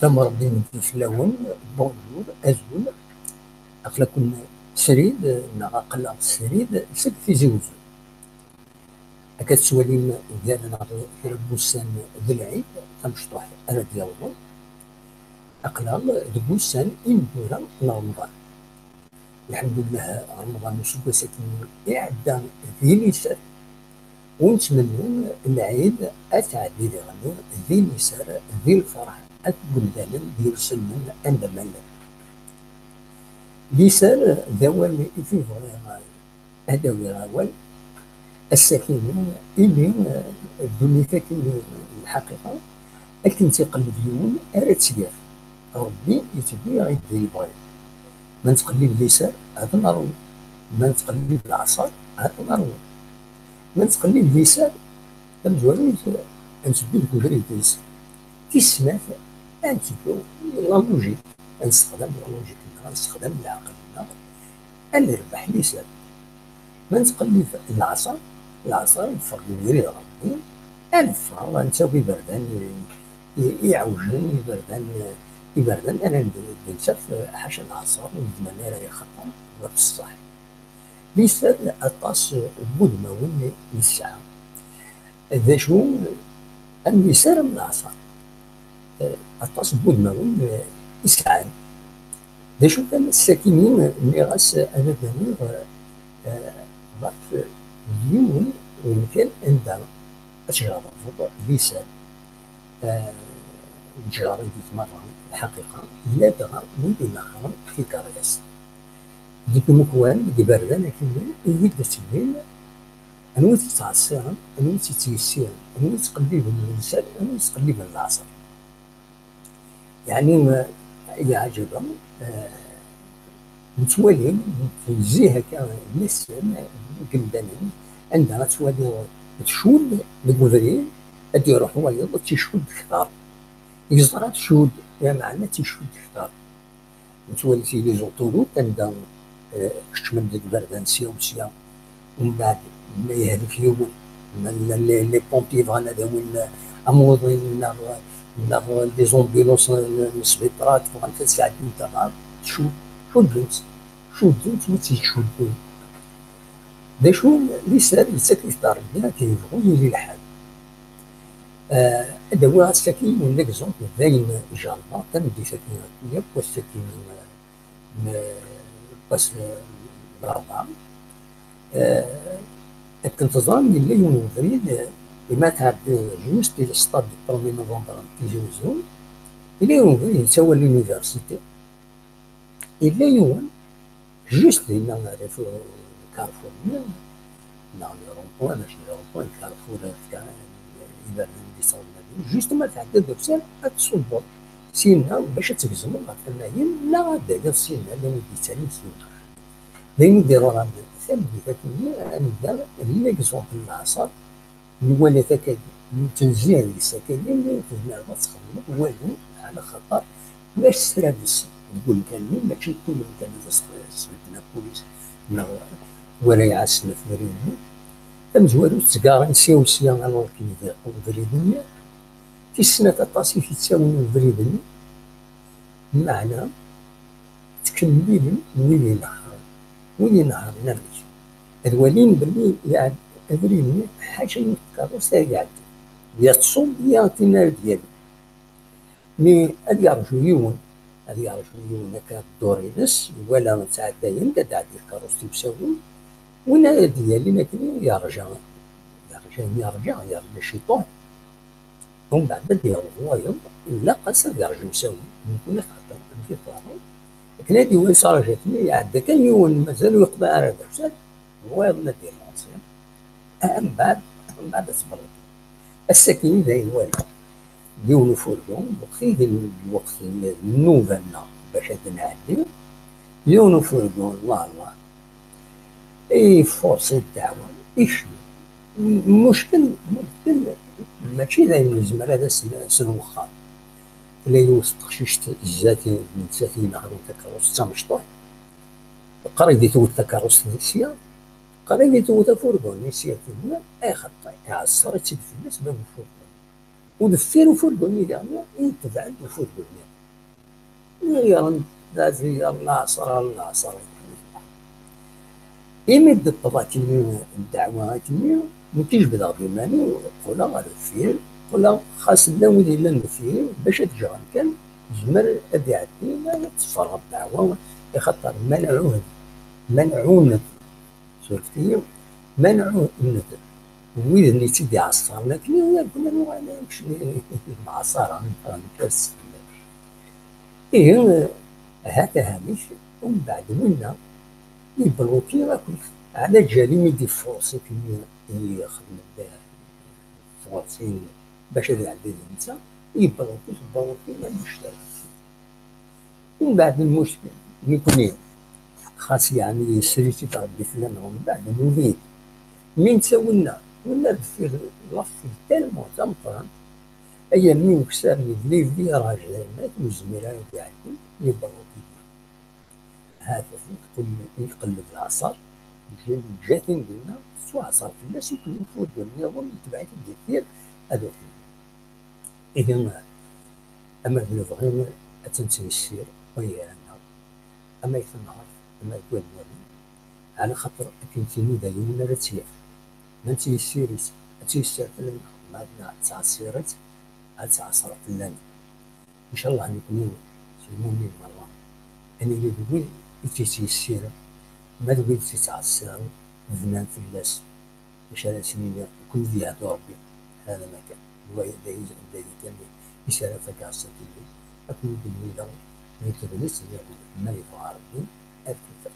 سلام ربي من الفلاون. بونجور ازول اقلكم سريد نعقل سريد سك في زوج اكاد سوالين ديالنا في بوسان ذي العيد تمشطوح انا ديالهم اقلال بوسان اندورا رمضان. الحمد لله رمضان وسبا ساكن اعدى ذي نيسان ونتمنى العيد اتعدي غنور ذي نيسان ذي الفرح أتبدل ديال سلم أندمل لسان ذوال في فغير أدوي غوال السكينة إلي الدنيا تاكل الحقيقة أكن تقلب اليوم أرى تسير ربي يتبي غير يبغي ما نتقلب اللسان هذا نروي ما نتقلب العصا هذا نروي ما نتقلب اللسان نزوري نسبي لك البريد تسمع انتيكو لا لوجيك نستخدم لا لوجيك نستخدم العقل انا نربح لسان ما نتقلب العصا نفرق يريد ربي الفرق نساوي بردان يعوجن يبردان انا ننسى حاشا العصا ونتمنى لا يخطر وفي الصح لسان اطاس بود ما وين للساعه ذا شو اللسان من العصا اطاس بود ما وين يسعان ذا شو كان الساكنين اللي غاس انا داني ضعف اليوم وين كان عندها اشجار لسان الجاري ديك مرة الحقيقة لا بغا وين آخر في كاريس ديك مكوان دي بردان لكن يود تسبيل أنو تتعصر أنو تتيسير أنو تقلب الإنسان أنو تقلب العصر يعني ما يعجبهم متوالين تنزيه هكا الناس قلدانين عندها توالي تشود المدرين أدي يروحوا يلا تيشود كثار يزرع تشود يا معنى تيشود كثار متوالي في لي زوطورو عندها كشمن ديك بردان سيا ومن بعد ما يهلك يوم لي بومبي فغانا داول اموضين ناغ دي زومبيلونس السبيطرات فغانا تساعدو تاع شودت وتيشودو دا شو لسان يسكت دار بنا كيبغوا يجي الحال هذا هو السكين من ليكزومبل داين جالبا كندي سكينه ياك والسكين باس برابعه كنت ظن اللي يوم فريد لما تعد جوست في الستاد دو 1 نوفمبر تيجوزو اللي يوم فريد تسوى لونيفرسيتي اللي يوم جوست هنا نعرف كارفور لا رومبوان ماشي رومبوان كارفور تاع يبان دي صوب جوست ما تعدى دوكسال تصوب سينا باش تقزموا الفنانين لا غادا ديال سينا اللي ودي تاني سينا دايما يديروا راه ثاني ذاك نبدا ليكزومبل العصا نولي ذاك التنزيه السكنين اللي تجمع تخدم والو على خطر باش ترابس نقول كان ماشي كل كان سمعنا بوليس ولا يعسنا في بريدني تمزوالو تسكار نسيو سيا على الكيدا وبريدني في السنة تطاسي في تساوي بريدني معنى تكملين وين نهار نرجع الولين باللي يعد أبريني حاجة يتكرس يعد يتصوم يعطينا ديالو مي هاد يرجو يون هكا دوري نس ولا تعداين قد عاد الكروس تمساوي وين ديالي لكن يرجع الشيطان ومن بعد ديالو هو لا قصر يرجع مساوي يكون خاطر في طاري لكن هادي وين صار جاتني يعد كان يون مازال يقضى على دابسات هو يظن ديال العصير من بعد صبر السكين داين والو ديونو فورغون وقت الوقت النوفالنا باش هاد نعديو ديونو فورغون الله اي فورس الدعوة ايش مشكل ماشي دايما الزمر هذا سنوخا لا يوثق شيشت الذاتي من سفينة أو تكروس تمشطوح قريب ديتو التكروس نسيا قريب ديتو فورغون نسيا فينا اي خطاي عصر تيد في الناس باب الفورغون ودفير وفرقوني يعني يتبعد وفرقوني يلا ذاتي الله صار الله صار يمد الطبات الدعوة كني وتجبد غادي ماني وقولا غادي فيه قولا خاص لا ودي لا فيه باش تجرى كان جمر ادي يعدي لا تصفر الدعوة يخطر منعون شفتي منعون وين اللي تدي عصار لكن هو كنا نوعنا مش معصارة نكرس إيه هذا هامش ومن بعد منا يبلوكي راكم على جالي يدي فرصي اللي يخدم بها فرصي باش هذا عدد انت يبلوكي لا مشترك ومن بعد المشكل يكون خاص يعني سريتي تغدي فلان ومن بعد نولي من تسولنا ولا في لف تالمو تمطران ايام من كسر اللي راجل مات وزميلها يعدي يبلوكي هذا يقلب العصا جاتين قلنا سوا عصا في الناس يكون يفوت النظام يتبعك الدير هذوك إذا أما بنبغي أتنسي السير ويا أنا أما يتنهار أما يكون على خاطر كنتيني دايما لا تسير ما نتي السيريت تيسير في الماء ما عندنا تاع السيرات تاع صرف لنا إن شاء الله نكونوا سلموني مرة أنا اللي بقول تيسي السيرة ما تقول تاع السير فنان في الناس باش هذا سنين يكون فيها ربي هذا ما كان هو الذي كان يسال فكاسة الليل أكون بالليل ما يتبنس ما يفعل ربي أكثر